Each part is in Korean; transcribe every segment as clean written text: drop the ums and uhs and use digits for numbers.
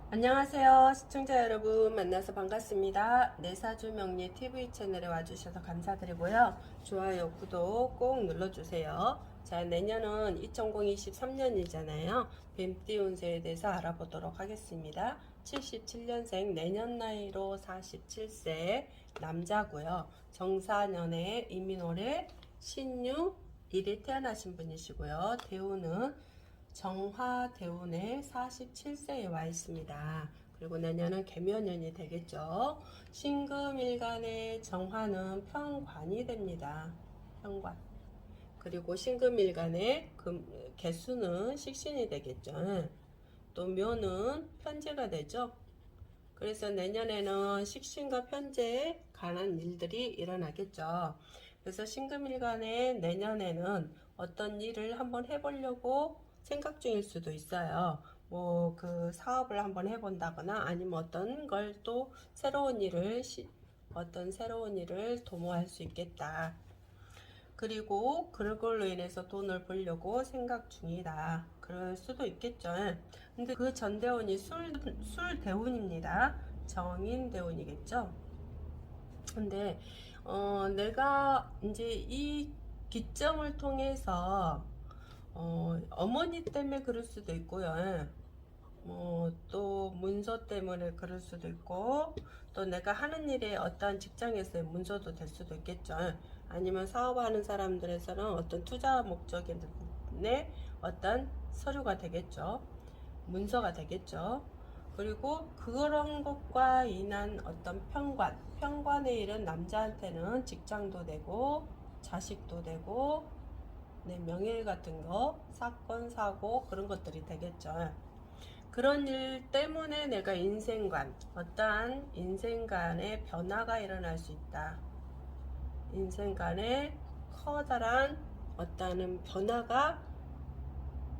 안녕하세요. 시청자 여러분 만나서 반갑습니다. 내사주 명리 TV 채널에 와주셔서 감사드리고요. 좋아요, 구독 꼭 눌러주세요. 자, 내년은 2023년이잖아요. 뱀띠 운세에 대해서 알아보도록 하겠습니다. 77년생 내년 나이로 47세 남자고요. 정사년에 이민월에 신유 일이 태어나신 분이시고요. 대우는 정화대운에 47세에 와 있습니다. 그리고 내년은 개묘년이 되겠죠. 신금일간의 정화는 편관이 됩니다. 편관. 그리고 신금일간의 개수는 식신이 되겠죠. 또 묘는 편제가 되죠. 그래서 내년에는 식신과 편제에 관한 일들이 일어나겠죠. 그래서 신금일간에 내년에는 어떤 일을 한번 해보려고 생각 중일 수도 있어요. 뭐 그 사업을 한번 해본다거나 아니면 어떤 걸 또 새로운 일을 도모할 수 있겠다. 그리고 그걸로 인해서 돈을 벌려고 생각 중이다. 그럴 수도 있겠죠. 근데 그 전대운이 술대운입니다. 정인대운이겠죠. 근데 내가 이제 이 기점을 통해서 어머니 때문에 그럴 수도 있고요. 또 문서 때문에 그럴 수도 있고, 또 내가 하는 일에 어떤 직장에서의 문서도 될 수도 있겠죠. 아니면 사업하는 사람들에서는 어떤 투자 목적의 어떤 서류가 되겠죠. 문서가 되겠죠. 그리고 그런 것과 인한 어떤 편관의 일은 남자한테는 직장도 되고, 자식도 되고, 내 명예 같은 거, 사건, 사고, 그런 것들이 되겠죠. 그런 일 때문에 내가 어떠한 인생관의 변화가 일어날 수 있다. 인생관에 커다란 어떠한 변화가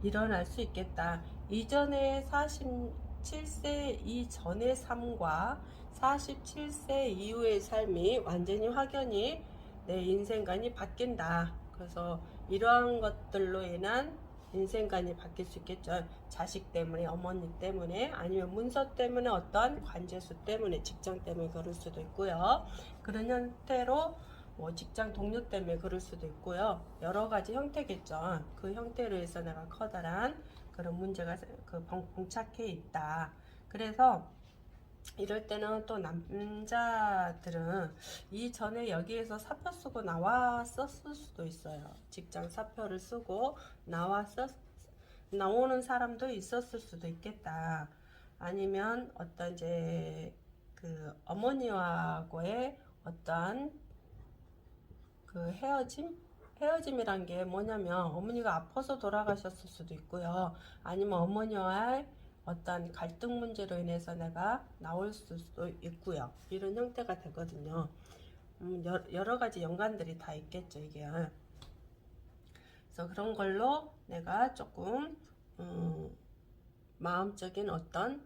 일어날 수 있겠다. 이전에 47세 이전의 삶과 47세 이후의 삶이 완전히 확연히 내 인생관이 바뀐다. 그래서 이러한 것들로 인한 인생관이 바뀔 수 있겠죠. 자식 때문에, 어머니 때문에, 아니면 문서 때문에, 어떤 관제수 때문에, 직장 때문에 그럴 수도 있고요. 그런 형태로 뭐 직장 동료 때문에 그럴 수도 있고요. 여러 가지 형태겠죠. 그 형태로 해서 내가 커다란 그런 문제가 봉착해 있다. 그래서 이럴 때는 또 남자들은 이전에 여기에서 사표 쓰고 나왔었을 수도 있어요. 직장 사표를 쓰고 나오는 사람도 있었을 수도 있겠다. 아니면 어떤 이제 그 어머니와의 어떤 그 헤어짐이란 게 뭐냐면 어머니가 아파서 돌아가셨을 수도 있고요. 아니면 어머니와의 어떤 갈등 문제로 인해서 내가 나올 수도 있고요. 이런 형태가 되거든요. 여러 가지 연관들이 다 있겠죠, 이게. 그래서 그런 걸로 내가 조금 마음적인 어떤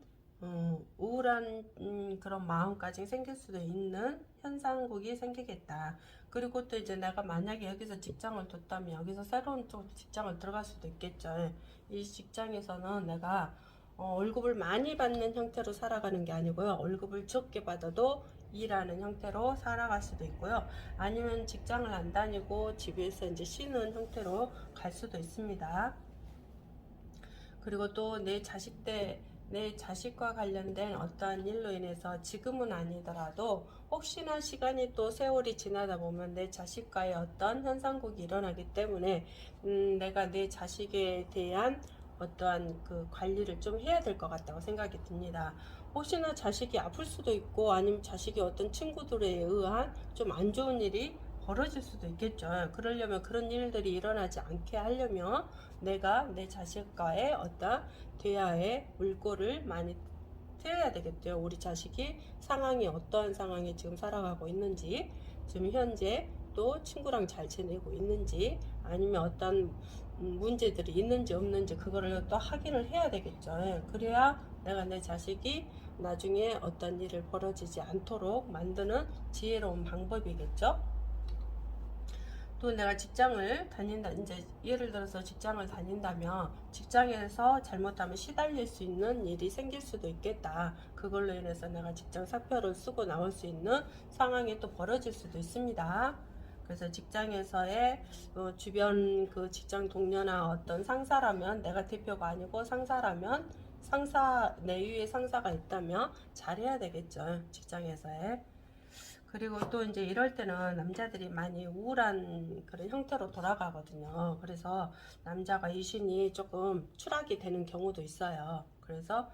우울한 그런 마음까지 생길 수도 있는 현상국이 생기겠다. 그리고 또 이제 내가 만약에 여기서 직장을 뒀다면 여기서 새로운 또 직장을 들어갈 수도 있겠죠. 이 직장에서는 내가 월급을 많이 받는 형태로 살아가는 게 아니고요. 월급을 적게 받아도 일하는 형태로 살아갈 수도 있고요. 아니면 직장을 안 다니고 집에서 이제 쉬는 형태로 갈 수도 있습니다. 그리고 또 내 자식과 관련된 어떠한 일로 인해서 지금은 아니더라도 혹시나 시간이 또 세월이 지나다 보면 내 자식과의 어떤 현상국이 일어나기 때문에 내가 내 자식에 대한 어떠한 그 관리를 좀 해야 될 것 같다고 생각이 듭니다. 혹시나 자식이 아플 수도 있고 아니면 자식이 어떤 친구들에 의한 좀 안 좋은 일이 벌어질 수도 있겠죠. 그러려면 그런 일들이 일어나지 않게 하려면 내가 내 자식과의 어떤 대화에 물꼬를 많이 트여야 되겠죠. 우리 자식이 상황이 어떠한 상황에 지금 살아가고 있는지, 지금 현재 또 친구랑 잘 지내고 있는지, 아니면 어떤 문제들이 있는지 없는지 그거를 또 확인을 해야 되겠죠. 그래야 내가 내 자식이 나중에 어떤 일을 벌어지지 않도록 만드는 지혜로운 방법이겠죠. 또 내가 직장을 다닌다, 이제 예를 들어서 직장을 다닌다면 직장에서 잘못하면 시달릴 수 있는 일이 생길 수도 있겠다. 그걸로 인해서 내가 직장 사표를 쓰고 나올 수 있는 상황이 또 벌어질 수도 있습니다. 그래서 직장에서의 주변 그 직장 동료나 어떤 상사라면, 내가 대표가 아니고 상사라면, 상사 내 위에 상사가 있다면 잘해야 되겠죠, 직장에서의. 그리고 또 이제 이럴 때는 남자들이 많이 우울한 그런 형태로 돌아가거든요. 그래서 남자가 이신이 조금 추락이 되는 경우도 있어요. 그래서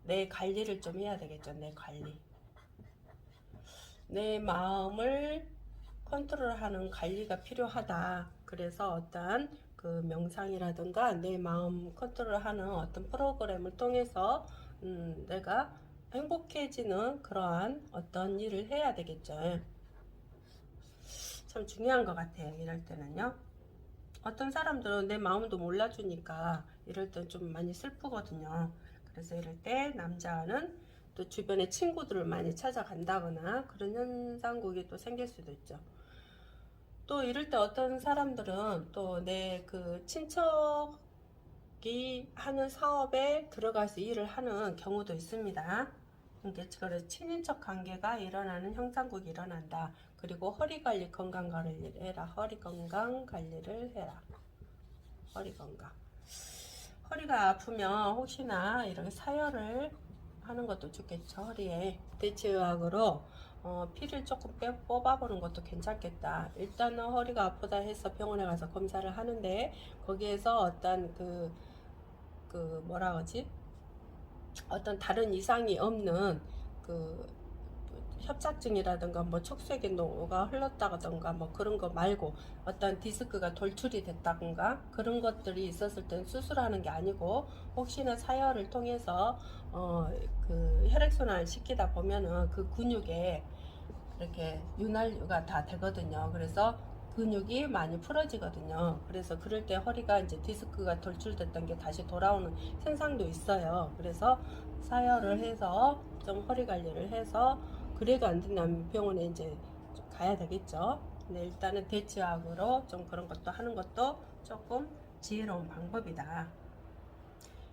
내 관리를 좀 해야 되겠죠. 내 관리. 내 마음을 컨트롤하는 관리가 필요하다. 그래서 어떠한 그 명상이라든가 내 마음 컨트롤하는 어떤 프로그램을 통해서 내가 행복해지는 그러한 어떤 일을 해야 되겠죠. 참 중요한 것 같아요. 이럴 때는요. 어떤 사람들은 내 마음도 몰라주니까 이럴 땐 좀 많이 슬프거든요. 그래서 이럴 때 남자는 또 주변에 친구들을 많이 찾아간다거나 그런 현상국이 또 생길 수도 있죠. 또 이럴 때 어떤 사람들은 또 내 그 친척이 하는 사업에 들어가서 일을 하는 경우도 있습니다. 그래서 친인척 관계가 일어나는 형상국이 일어난다. 그리고 허리 관리, 건강 관리를 해라. 허리 건강 관리를 해라. 허리 건강. 허리가 아프면 혹시나 이렇게 사열을 하는 것도 좋겠죠. 허리에 대체의학으로 피를 조금 뽑아보는 것도 괜찮겠다. 일단은 허리가 아프다 해서 병원에 가서 검사를 하는데 거기에서 어떤 그 뭐라 그러지? 어떤 다른 이상이 없는 그 협착증이라든가 뭐 척수액에 노가 흘렀다던가 뭐 그런 거 말고 어떤 디스크가 돌출이 됐다던가 그런 것들이 있었을 땐 수술하는 게 아니고 혹시나 사혈을 통해서 그 혈액순환을 시키다 보면은 그 근육에 이렇게 윤활유가 다 되거든요. 그래서 근육이 많이 풀어지거든요. 그래서 그럴 때 허리가 이제 디스크가 돌출됐던 게 다시 돌아오는 현상도 있어요. 그래서 사혈을 해서 좀 허리 관리를 해서 그래도 안 된다면 병원에 이제 가야 되겠죠. 근데 일단은 대치약으로 좀 그런 것도 하는 것도 조금 지혜로운 방법이다.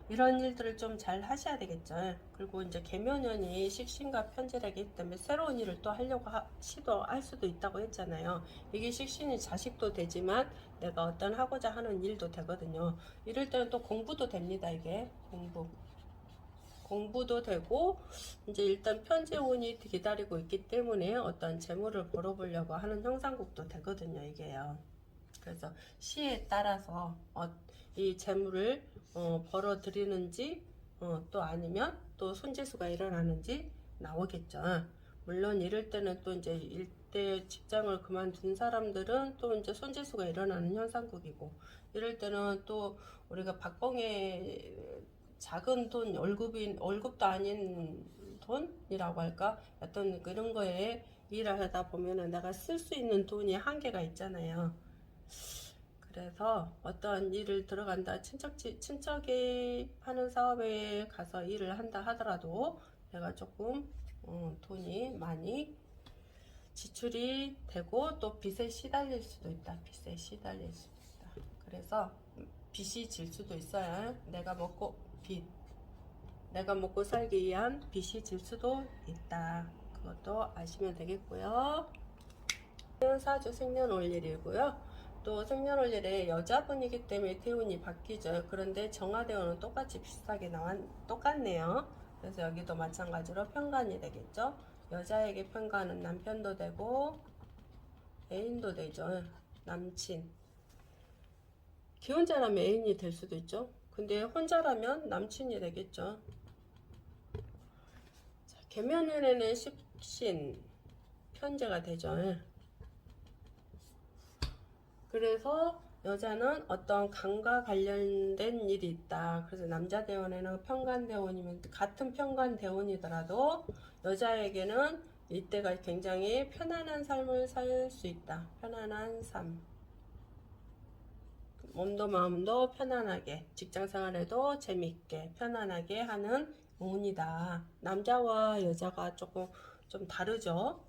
이런 일들을 좀 잘 하셔야 되겠죠. 그리고 이제 계묘년이 식신과 편제라기 때문에 새로운 일을 또 하려고 시도할 수도 있다고 했잖아요. 이게 식신이 자식도 되지만 내가 어떤 하고자 하는 일도 되거든요. 이럴 때는 또 공부도 됩니다. 이게 공부도 되고 이제 일단 편제운이 기다리고 있기 때문에 어떤 재물을 벌어보려고 하는 형상국도 되거든요. 이게요. 그래서 시에 따라서 이 재물을 벌어들이는지 또 아니면 또 손재수가 일어나는지 나오겠죠. 물론 이럴 때는 또 이제 일대 직장을 그만둔 사람들은 또 이제 손재수가 일어나는 현상국이고 이럴 때는 또 우리가 박봉의 작은 돈 월급도 아닌 돈이라고 할까 어떤 그런 거에 일을 하다 보면은 내가 쓸 수 있는 돈이 한계가 있잖아요. 그래서 어떤 일을 들어간다 친척이 하는 사업에 가서 일을 한다 하더라도 내가 조금 돈이 많이 지출이 되고 또 빚에 시달릴 수도 있다. 빚에 시달릴 수도 있다. 그래서 빚이 질 수도 있어요. 내가 먹고 살기 위한 빚이 질 수도 있다. 그것도 아시면 되겠고요. 사주 생년월일이고요. 또 생년월일에 여자분이기 때문에 대운이 바뀌죠. 그런데 정화대운은 똑같이 비슷하게 똑같네요. 그래서 여기도 마찬가지로 편관이 되겠죠. 여자에게 편관은 남편도 되고 애인도 되죠. 남친. 기혼자라면 애인이 될 수도 있죠. 근데 혼자라면 남친이 되겠죠. 계면연에는 식신 편제가 되죠. 그래서 여자는 어떤 간과 관련된 일이 있다. 그래서 남자 대원에는 편관대원이면 같은 편관대원이더라도 여자에게는 이때가 굉장히 편안한 삶을 살 수 있다. 편안한 삶. 몸도 마음도 편안하게 직장생활에도 재밌게 편안하게 하는 운이다. 남자와 여자가 조금 좀 다르죠.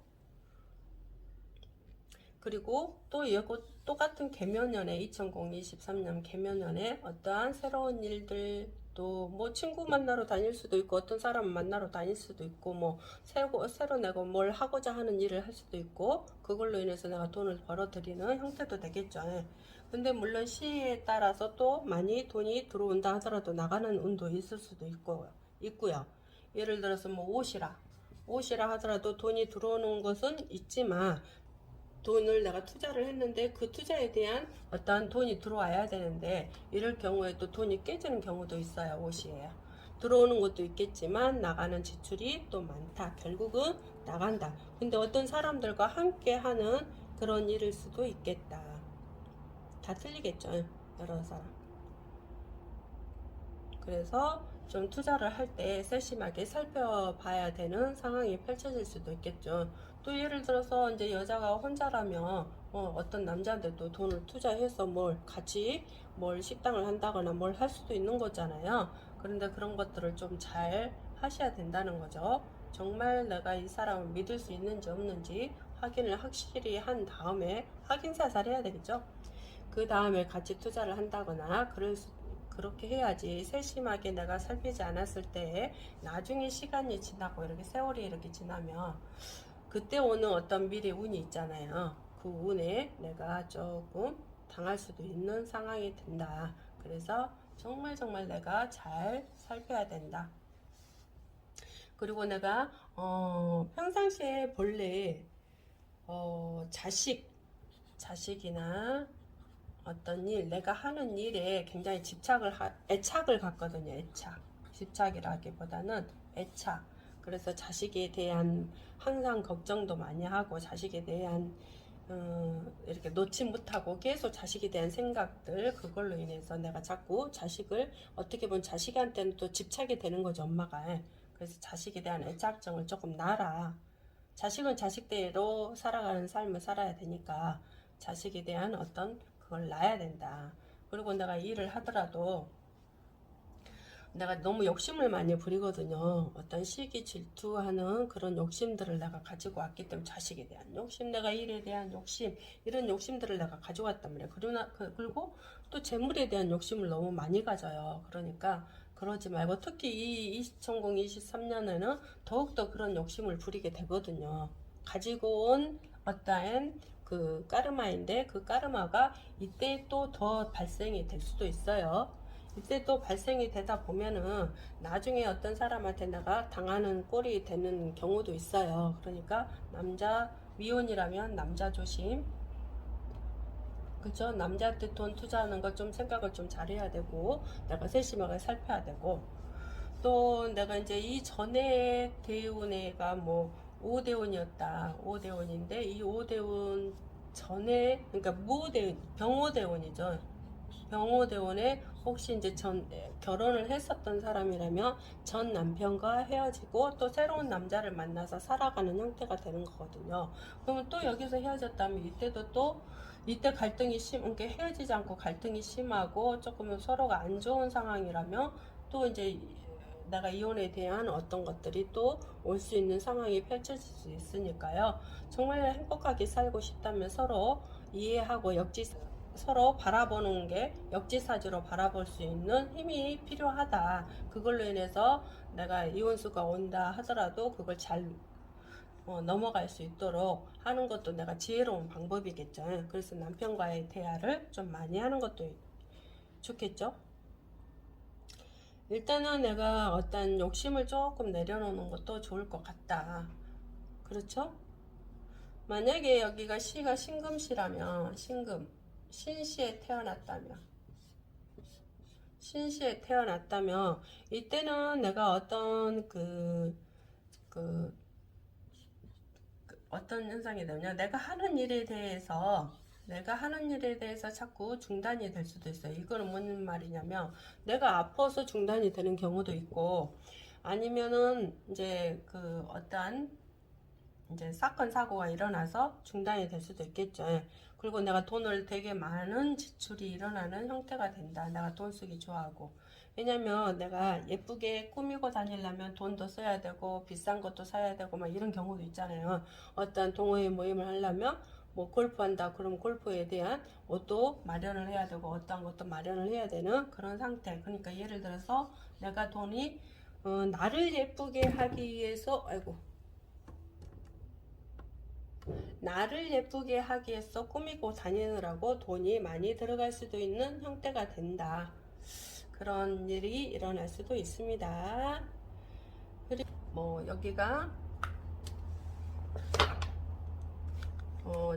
그리고 또 이거 똑같은 개묘년에 2023년 개묘년에 어떠한 새로운 일들 또 뭐 친구 만나러 다닐 수도 있고 어떤 사람 만나러 다닐 수도 있고 뭐 새로 내가 뭘 하고자 하는 일을 할 수도 있고 그걸로 인해서 내가 돈을 벌어들이는 형태도 되겠죠. 예. 근데 물론 시에 따라서 또 많이 돈이 들어온다 하더라도 나가는 운도 있을 수도 있고요. 예를 들어서 뭐 옷이라 하더라도 돈이 들어오는 것은 있지만 돈을 내가 투자를 했는데 그 투자에 대한 어떠한 돈이 들어와야 되는데 이럴 경우에 또 돈이 깨지는 경우도 있어요. 옷이에요. 들어오는 것도 있겠지만 나가는 지출이 또 많다. 결국은 나간다. 근데 어떤 사람들과 함께 하는 그런 일일 수도 있겠다. 다 틀리겠죠. 여러 사람. 그래서 좀 투자를 할 때 세심하게 살펴봐야 되는 상황이 펼쳐질 수도 있겠죠. 또 예를 들어서 이제 여자가 혼자라면 어떤 남자한테도 돈을 투자해서 뭘 같이 뭘 식당을 한다거나 뭘 할 수도 있는 거잖아요. 그런데 그런 것들을 좀 잘 하셔야 된다는 거죠. 정말 내가 이 사람을 믿을 수 있는지 없는지 확인을 확실히 한 다음에 확인 사살해야 되겠죠. 그 다음에 같이 투자를 한다거나 그렇게 해야지 세심하게 내가 살피지 않았을 때 나중에 시간이 지나고 이렇게 세월이 이렇게 지나면 그때 오는 어떤 미래 운이 있잖아요. 그 운에 내가 조금 당할 수도 있는 상황이 된다. 그래서 정말 내가 잘 살펴야 된다. 그리고 내가 평상시에 본래 자식이나 어떤 일, 내가 하는 일에 굉장히 애착을 갖거든요. 집착이라기보다는 애착. 그래서 자식에 대한 항상 걱정도 많이 하고 자식에 대한 이렇게 놓지 못하고 계속 자식에 대한 생각들 그걸로 인해서 내가 자꾸 자식을 어떻게 보면 자식한테는 또 집착이 되는 거죠. 엄마가. 그래서 자식에 대한 애착정을 조금 놔라. 자식은 자식대로 살아가는 삶을 살아야 되니까 자식에 대한 어떤 그걸 놔야 된다. 그리고 내가 일을 하더라도 내가 너무 욕심을 많이 부리거든요. 어떤 시기 질투하는 그런 욕심들을 내가 가지고 왔기 때문에 자식에 대한 욕심, 내가 일에 대한 욕심, 이런 욕심들을 내가 가져왔단 말이에요. 그리고 또 재물에 대한 욕심을 너무 많이 가져요. 그러니까 그러지 말고 특히 이 2023년에는 더욱더 그런 욕심을 부리게 되거든요. 가지고 온 어떠한 그 까르마인데 그 까르마가 이때 또 더 발생이 될 수도 있어요. 이때 또 발생이 되다 보면은 나중에 어떤 사람한테 내가 당하는 꼴이 되는 경우도 있어요. 그러니까 남자 미혼이라면 남자 조심. 그죠? 남자한테 돈 투자하는 거 좀 생각을 좀 잘해야 되고 내가 세심하게 살펴야 되고 또 내가 이제 이 전에 대운애가 뭐 오대운이었다. 오대운인데 이 오대운 전에 그러니까 병오대운이죠. 병오대운에 혹시 이제 결혼을 했었던 사람이라면 전 남편과 헤어지고 또 새로운 남자를 만나서 살아가는 형태가 되는 거거든요. 그러면 또 여기서 헤어졌다면 이때도 또 이때 갈등이 그러니까 헤어지지 않고 갈등이 심하고 조금 서로가 안 좋은 상황이라면 또 이제 내가 이혼에 대한 어떤 것들이 또 올 수 있는 상황이 펼쳐질 수 있으니까요. 정말 행복하게 살고 싶다면 서로 이해하고 서로 바라보는 게 역지사지로 바라볼 수 있는 힘이 필요하다. 그걸로 인해서 내가 이혼수가 온다 하더라도 그걸 잘 넘어갈 수 있도록 하는 것도 내가 지혜로운 방법이겠죠. 그래서 남편과의 대화를 좀 많이 하는 것도 좋겠죠. 일단은 내가 어떤 욕심을 조금 내려놓는 것도 좋을 것 같다. 그렇죠? 만약에 여기가 시가 신금시라면 신시에 태어났다면 이때는 내가 어떤 어떤 현상이 되냐 내가 하는 일에 대해서 자꾸 중단이 될 수도 있어요. 이거는 무슨 말이냐면 내가 아파서 중단이 되는 경우도 있고 아니면은 이제 어떠한 이제 사건 사고가 일어나서 중단이 될 수도 있겠죠. 그리고 내가 돈을 되게 많은 지출이 일어나는 형태가 된다. 내가 돈 쓰기 좋아하고. 왜냐면 내가 예쁘게 꾸미고 다니려면 돈도 써야 되고 비싼 것도 사야 되고 막 이런 경우도 있잖아요. 어떤 동호회 모임을 하려면 뭐 골프한다 그럼 골프에 대한 옷도 마련을 해야 되고 어떠한 것도 마련을 해야 되는 그런 상태. 그러니까 예를 들어서 내가 돈이 나를 예쁘게 하기 위해서 나를 예쁘게 하기 위해서 꾸미고 다니느라고 돈이 많이 들어갈 수도 있는 형태가 된다. 그런 일이 일어날 수도 있습니다. 그리고 뭐 여기가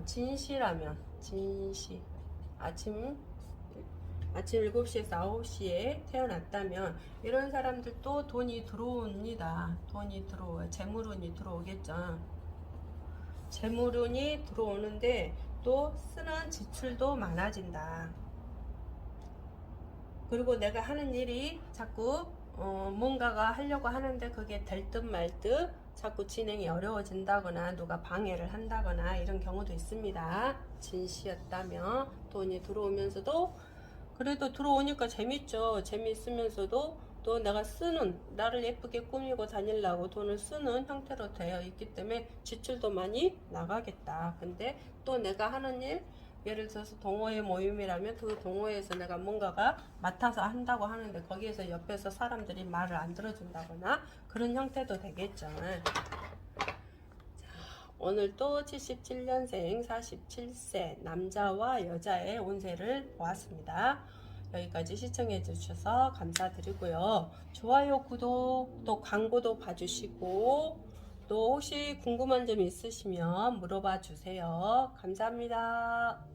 진시라면 진시 아침 7시에서 9시에 태어났다면 이런 사람들도 돈이 들어옵니다. 돈이 들어와요. 재물운이 들어오겠죠. 재물운이 들어오는데 또 쓰는 지출도 많아진다. 그리고 내가 하는 일이 자꾸 뭔가가 하려고 하는데 그게 될 듯 말 듯 자꾸 진행이 어려워진다거나 누가 방해를 한다거나 이런 경우도 있습니다. 진시였다면 돈이 들어오면서도 그래도 들어오니까 재밌죠. 재미있으면서도 또 내가 쓰는 나를 예쁘게 꾸미고 다니려고 돈을 쓰는 형태로 되어 있기 때문에 지출도 많이 나가겠다. 근데 또 내가 하는 일 예를 들어서 동호회 모임이라면 그 동호회에서 내가 뭔가가 맡아서 한다고 하는데 거기에서 옆에서 사람들이 말을 안 들어준다거나 그런 형태도 되겠죠. 오늘 또 77년생 47세 남자와 여자의 운세를 보았습니다. 여기까지 시청해 주셔서 감사드리고요. 좋아요, 구독, 또 광고도 봐주시고 또 혹시 궁금한 점 있으시면 물어봐 주세요. 감사합니다.